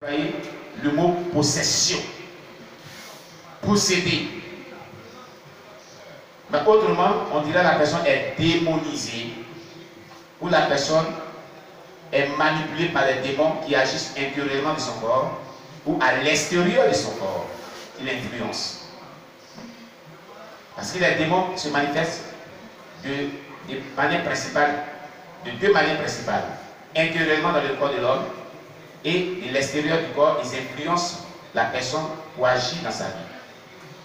employer le mot possession. Posséder. Mais autrement, on dirait la personne est démonisée ou la personne est manipulée par les démons qui agissent intérieurement de son corps ou à l'extérieur de son corps, qui l'influence. Parce que les démons se manifestent de manière principale, de deux manières principales. Intérieurement dans le corps de l'homme et de l'extérieur du corps, ils influencent la personne pour agir dans sa vie,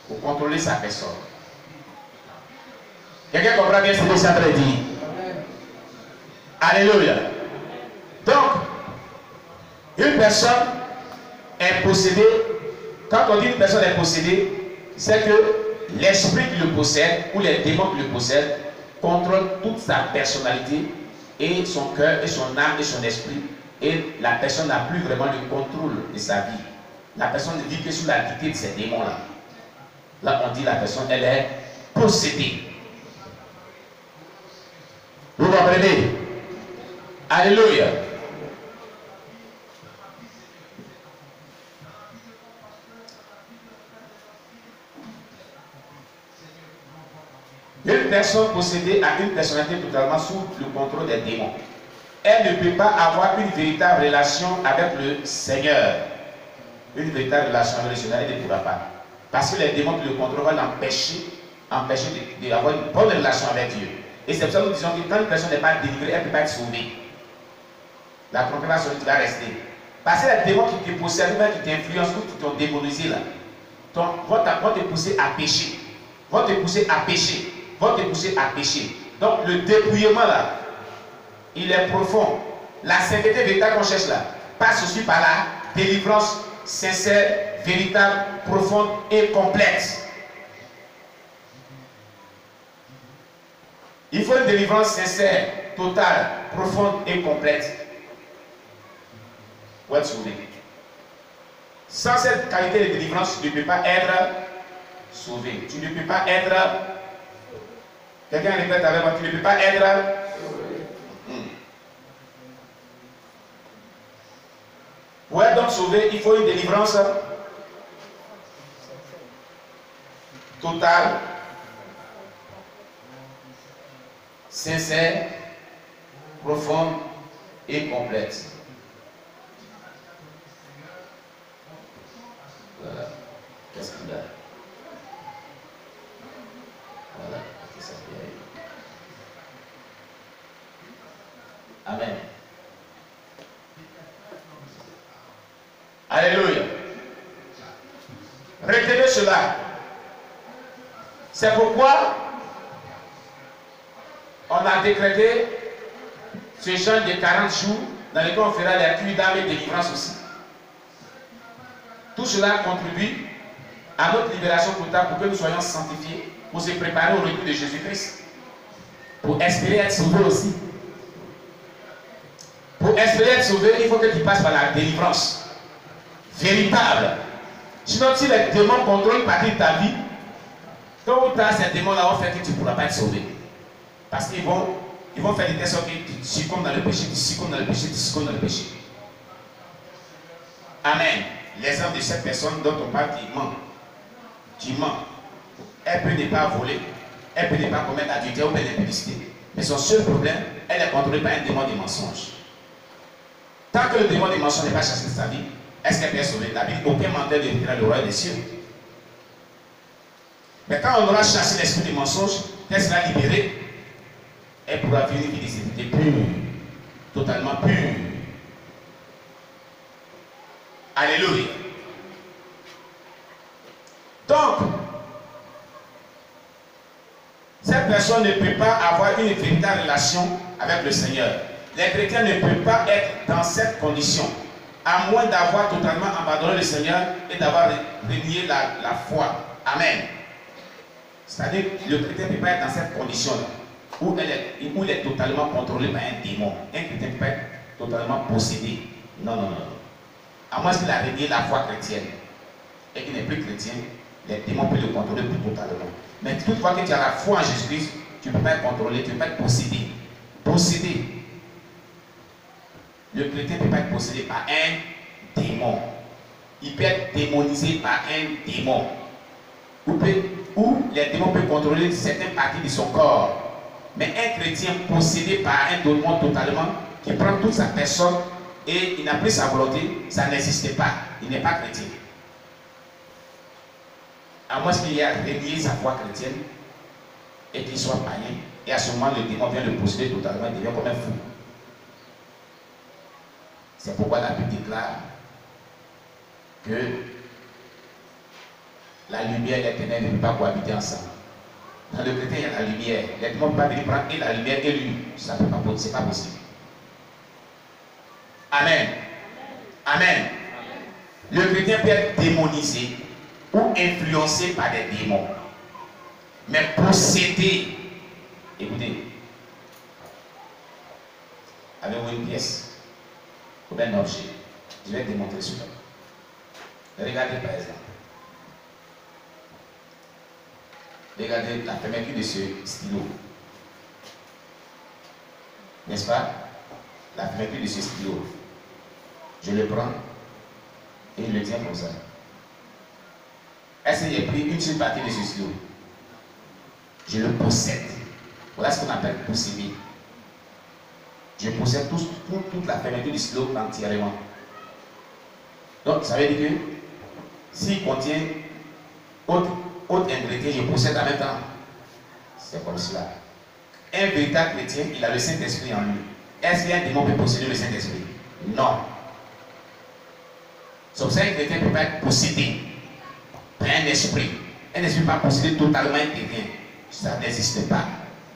pour contrôler sa personne. Quelqu'un comprend bien ce que ça veut dire? Alléluia. Donc, une personne est possédée. Quand on dit une personne est possédée, c'est que l'esprit qui le possède ou les démons qui le possèdent contrôlent toute sa personnalité et son cœur et son âme et son esprit. Et la personne n'a plus vraiment le contrôle de sa vie. La personne ne vit que sous la dictée de ces démons-là. Là, on dit la personne, elle est possédée. Vous comprenez? Alléluia. Une personne possédée a une personnalité totalement sous le contrôle des démons. Elle ne peut pas avoir une véritable relation avec le Seigneur. Une véritable relation avec le Seigneur, elle ne pourra pas. Parce que les démons qui le contrôlent vont l'empêcher d'avoir une bonne relation avec Dieu. Et c'est pour ça que nous disons que quand une personne n'est pas délivrée, elle ne peut pas être sauvée. La trompette va sonner, tu vas rester. Parce que les démons qui te possèdent, qui t'influencent, qui t'ont démonisé là, vont te pousser à pécher. Vont te pousser à pécher. Vont te pousser à pécher. Donc le dépouillement là, il est profond. La sainteté véritable qu'on cherche là passe aussi par la délivrance sincère, véritable, profonde et complète. Il faut une délivrance sincère, totale, profonde et complète pour être sauvé. Sans cette qualité de délivrance, tu ne peux pas être sauvé. Tu ne peux pas être... Quelqu'un répète avec moi, tu ne peux pas être sauvé. Pour être donc sauvé, il faut une délivrance totale, sincère, profonde et complète. Voilà. Qu'est-ce qu'il a? Voilà. Ça Amen. Alléluia. Retenez cela. C'est pourquoi on a décrété ce jeûne de 40 jours dans lequel on fera les cuits d'âme et délivrance aussi. Tout cela contribue à notre libération totale pour que nous soyons sanctifiés, pour se préparer au retour de Jésus-Christ, pour espérer être sauvés aussi. Pour espérer être sauvé, il faut que tu passes par la délivrance véritable. Sinon, si les démons contrôlent une partie de ta vie, tôt ou tard, ces démons-là vont faire que tu ne pourras pas être sauvé. Parce qu'ils vont faire des tests que tu succombes dans le péché, tu succombes dans le péché, tu succombes dans le péché. Amen. L'exemple de cette personne dont on parle qui ment. Tu mens. Elle peut ne pas voler, elle peut ne pas commettre adultère ou l'impudicité. Mais son seul problème, elle est contrôlée par un démon des mensonges. Tant que le démon des mensonges n'est pas chassé de sa vie, est-ce qu'elle peut être sauvée? La Bible, aucun menteur ne viendra le royaume des cieux. Mais quand on aura chassé l'esprit des mensonges, qu'elle sera libérée, elle pourra vivre une vie de sainteté pure, totalement pure. Alléluia. Donc, cette personne ne peut pas avoir une véritable relation avec le Seigneur. Les chrétiens ne peuvent pas être dans cette condition, à moins d'avoir totalement abandonné le Seigneur et d'avoir renié la foi. Amen. C'est-à-dire que le chrétien ne peut pas être dans cette condition-là, où il est totalement contrôlé par un démon. Un chrétien ne peut pas être totalement possédé. Non, non, non. À moins qu'il a renié la foi chrétienne et qu'il n'est plus chrétien, les démons peuvent le contrôler plus totalement. Mais toutefois que tu as la foi en Jésus-Christ, tu ne peux pas être contrôlé, tu ne peux pas être possédé. Possédé. Le chrétien ne peut pas être possédé par un démon. Il peut être démonisé par un démon. Ou les démons peuvent contrôler certaines parties de son corps. Mais un chrétien possédé par un démon totalement, qui prend toute sa personne et il n'a plus sa volonté, ça n'existe pas. Il n'est pas chrétien. À moins qu'il ait renié sa foi chrétienne et qu'il soit païen. Et à ce moment, le démon vient le posséder totalement, il devient comme un fou. C'est pourquoi la Bible déclare que la lumière et les ténèbres ne peuvent pas cohabiter ensemble. Dans le chrétien, il y a la lumière. Les démons ne peuvent pas venir prendre et la lumière et lui. Ce n'est pas possible. Amen. Amen. Le chrétien peut être démonisé ou influencé par des démons. Mais possédé. Écoutez. Avez-vous une pièce ou un objet? Je vais démontrer cela. Regardez par exemple. Regardez la fermeture de ce stylo. N'est-ce pas? La fermeture de ce stylo. Je le prends et je le tiens comme ça. Est-ce que j'ai pris une seule partie de ce stylo? Je le possède. Voilà ce qu'on appelle posséder. Je possède toute la fermeture du stylo entièrement. Donc, ça veut dire que s'il contient autre ingrédient, je possède en même temps. C'est comme cela. Un véritable chrétien, il a le Saint-Esprit en lui. Est-ce qu'un démon peut posséder le Saint-Esprit? Non. Sauf ça, un chrétien ne peut pas être possédé par un esprit. Un esprit ne peut pas posséder totalement un chrétien. Ça n'existe pas.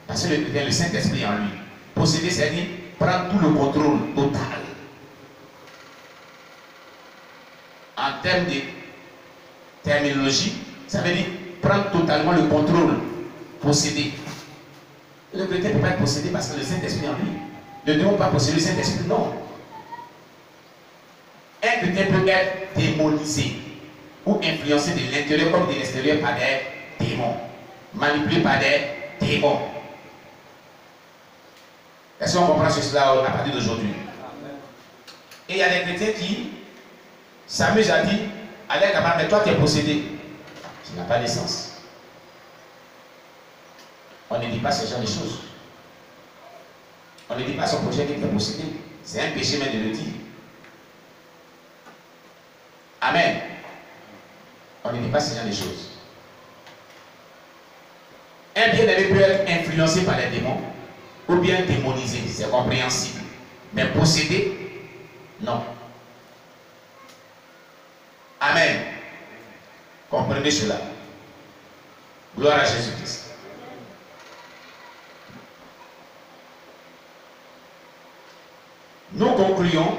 Parce que le chrétien a le Saint-Esprit en lui. Posséder, c'est-à-dire prendre tout le contrôle total. En termes de terminologie, ça veut dire prendre totalement le contrôle. Posséder. Le chrétien ne peut pas être possédé parce que le Saint-Esprit en lui. Le démon ne peut pas posséder le Saint-Esprit, non. Un chrétien peut être démonisé ou influencé de l'intérieur comme de l'extérieur par des démons. Manipulé par des démons. Est-ce qu'on comprend cela à partir d'aujourd'hui? Et il y a des chrétiens qui s'amusent à dire, allez camarade, mais toi tu es possédé. Ça n'a pas de sens. On ne dit pas ce genre de choses. On ne dit pas à son projet qu'il est possédé. C'est un péché même de le dire. Amen. On ne dit pas ce genre de choses. Un bien-aimé peut être influencé par les démons ou bien démonisé, c'est compréhensible. Mais possédé, non. Amen. Comprenez cela. Gloire à Jésus-Christ. Nous concluons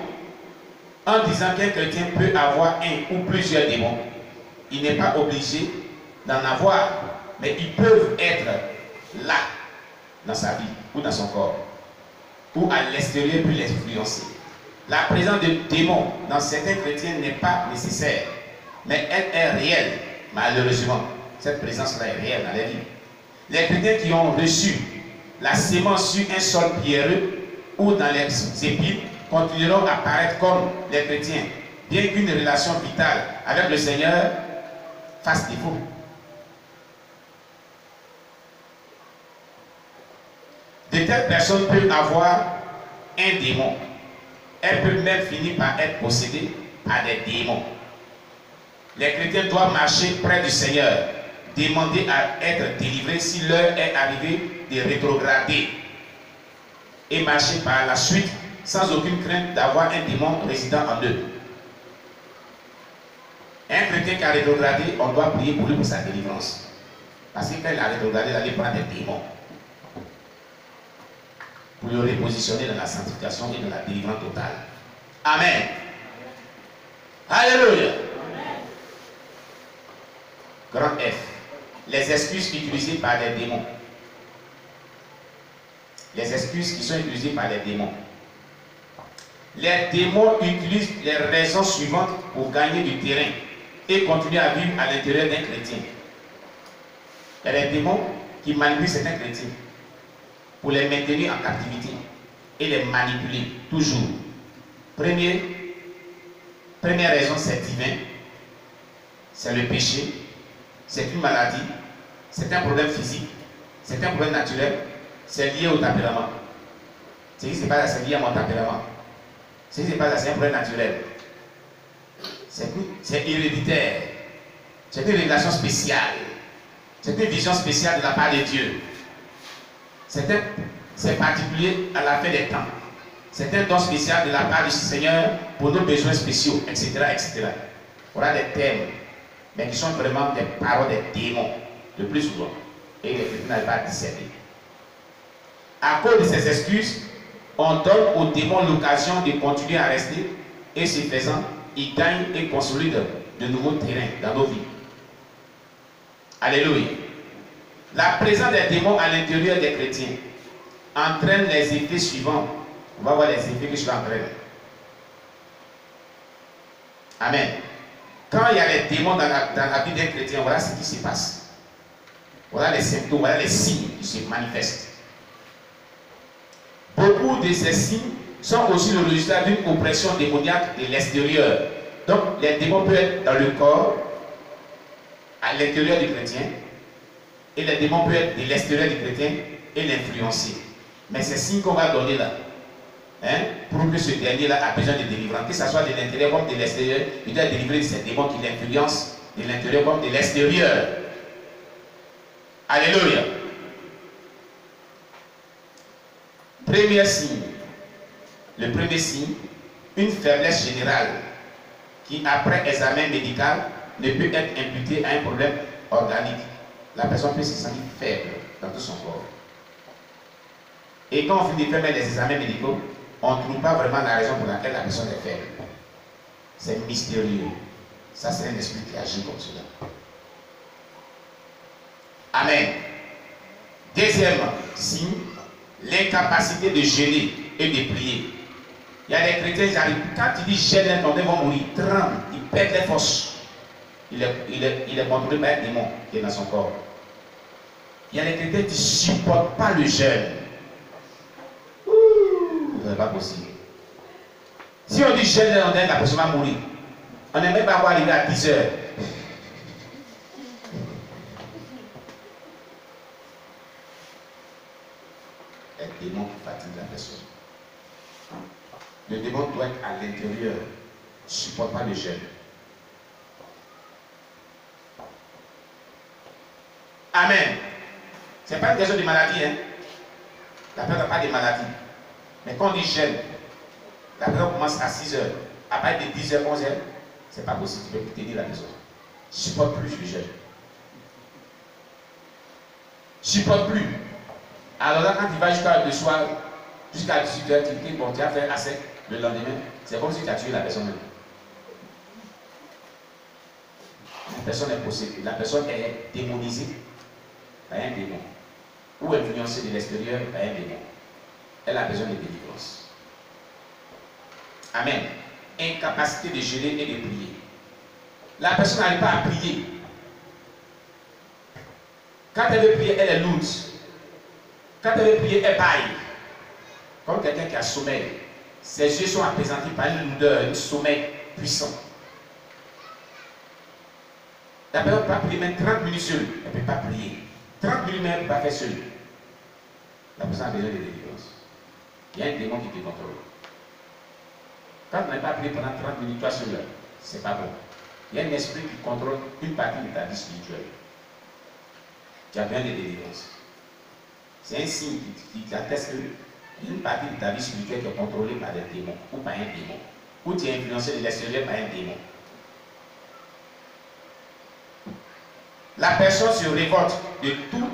en disant qu'un chrétien peut avoir un ou plusieurs démons. Il n'est pas obligé d'en avoir, mais ils peuvent être là, dans sa vie ou dans son corps, ou à l'extérieur peut l'influencer. La présence de démons dans certains chrétiens n'est pas nécessaire, mais elle est réelle, malheureusement. Cette présence-là est réelle dans la vie. Les chrétiens qui ont reçu la sémence sur un sol pierreux ou dans les épines continueront à paraître comme les chrétiens, bien qu'une relation vitale avec le Seigneur fasse défaut. De telles personnes peuvent avoir un démon. Elles peuvent même finir par être possédées par des démons. Les chrétiens doivent marcher près du Seigneur, demander à être délivrés si l'heure est arrivée de rétrograder et marcher par la suite sans aucune crainte d'avoir un démon résident en eux. Un chrétien qui a rétrogradé, on doit prier pour lui pour sa délivrance. Parce que quand il a rétrogradé, il allait prendre des démons pour le repositionner dans la sanctification et dans la délivrance totale. Amen. Alléluia. Grand F. Les excuses utilisées par les démons. Les excuses qui sont utilisées par les démons. Les démons utilisent les raisons suivantes pour gagner du terrain et continuer à vivre à l'intérieur d'un chrétien. Il y a des démons qui manipulent certains chrétiens pour les maintenir en captivité et les manipuler toujours. Premier, Première raison, c'est divin. C'est le péché. C'est une maladie. C'est un problème physique. C'est un problème naturel. C'est lié au tempérament. Ce qui se passe, c'est lié à mon tempérament. Ce qui se passe, c'est un problème naturel. C'est héréditaire. C'est une révélation spéciale. C'est une vision spéciale de la part de Dieu. C'est particulier à la fin des temps. C'est un don spécial de la part du Seigneur pour nos besoins spéciaux, etc. etc. Voilà des thèmes, mais qui sont vraiment des paroles des démons, le plus souvent. Et les chrétiens n'arrivent pas à discerner. À cause de ces excuses, on donne aux démons l'occasion de continuer à rester, et ce faisant, ils gagnent et consolident de nouveaux terrains dans nos vies. Alléluia. La présence des démons à l'intérieur des chrétiens entraîne les effets suivants. On va voir les effets que cela entraîne. Amen. Quand il y a les démons dans la vie des chrétiens, voilà ce qui se passe. Voilà les symptômes, voilà les signes qui se manifestent. Beaucoup de ces signes sont aussi le résultat d'une oppression démoniaque de l'extérieur. Donc, les démons peuvent être dans le corps, à l'intérieur du chrétien, et les démons peuvent être de l'extérieur du chrétien et l'influencer. Mais ces signes qu'on va donner là, pour que ce dernier-là a besoin de délivrance, que ce soit de l'intérieur comme de l'extérieur, il doit délivrer de ces démons qui l'influencent de l'intérieur comme de l'extérieur. Alléluia. Premier signe. Le premier signe, une faiblesse générale qui, après examen médical, ne peut être imputée à un problème organique. La personne peut se sentir faible dans tout son corps. Et quand on finit de faire les examens médicaux, on ne trouve pas vraiment la raison pour laquelle la personne est faible. C'est mystérieux. Ça, c'est un esprit qui agit comme cela. Amen. Deuxième signe, l'incapacité de jeûner et de prier. Il y a des chrétiens, ils arrivent, quand ils disent jeûne, ils vont mourir, ils tremblent, ils perdent les forces. Il est contrôlé par un démon qui est dans son corps. Il y a des chrétiens qui ne supportent pas le jeûne. Ce n'est pas possible. Si on dit jeûne, on aime la personne va mourir. On n'aime même pas avoir arrivé à 10 heures. Un démon qui fatigue la personne. Le démon doit être à l'intérieur. Il ne supporte pas le jeûne. Amen. Ce n'est pas une question de maladie. La personne n'a pas de maladie. Mais quand on dit jeûne, la personne commence à 6 heures. À partir de 10 heures, 11 heures, ce n'est pas possible. Tu peux plus tenir la personne. Je ne supporte plus le jeûne. Je ne supporte plus. Alors là, quand tu vas jusqu'à le soir, jusqu'à 18 heures, tu dis, bon, tu as fait assez le lendemain. C'est comme si tu as tué la personne même. La personne est possédée. La personne est démonisée par un démon. Ou influencée de l'extérieur par un démon. Elle a besoin de délivrance. Amen. Incapacité de jeûner et de prier. La personne n'arrive pas à prier. Quand elle veut prier, elle est lourde. Quand elle veut prier, elle baille. Comme quelqu'un qui a sommeil. Ses yeux sont apaisantis par une lourdeur, un sommeil puissant. La personne ne peut pas prier même 30 minutes seule. Elle ne peut pas prier. 30 minutes même, elle ne peut pas faire seule. La personne a besoin de délivrance. Il y a un démon qui te contrôle. Quand tu n'as pas prié pendant 30 minutes, toi seul, c'est pas bon. Il y a un esprit qui contrôle une partie de ta vie spirituelle. Tu as besoin de délivrance. C'est un signe qui atteste qu'une partie de ta vie spirituelle qui est contrôlée par des démons ou par un démon. Ou tu es influencé de l'extérieur par un démon. La personne se révolte de tout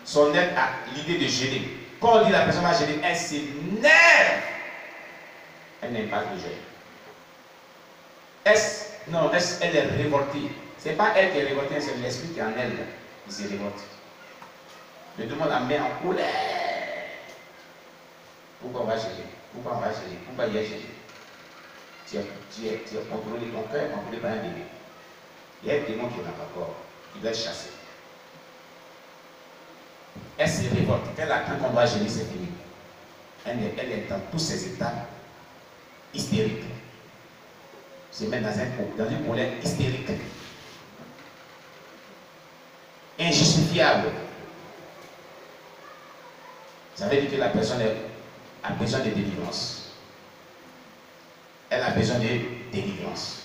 son être à l'idée de jeûner. Quand on dit la personne va jeûner, elle s'énerve. Elle n'aime pas le jeûne. Elle est révoltée. Ce n'est pas elle qui est révoltée, c'est l'esprit qui est en elle qui se révolte. Le démon la met en colère. Pourquoi on va jeûner? Pourquoi on va jeûner? Pourquoi il y a jeûné? Tu as contrôlé ton cœur, contrôlé par un démon. Il y a un démon qui est dans ton corps. Il doit être chassé. Elle se révolte. Elle attend qu'on doit jeûner, c'est fini. Elle est dans tous ses états hystériques. se mettre dans une colère hystérique, injustifiable. Ça veut dire que la personne a besoin de délivrance. Elle a besoin de délivrance.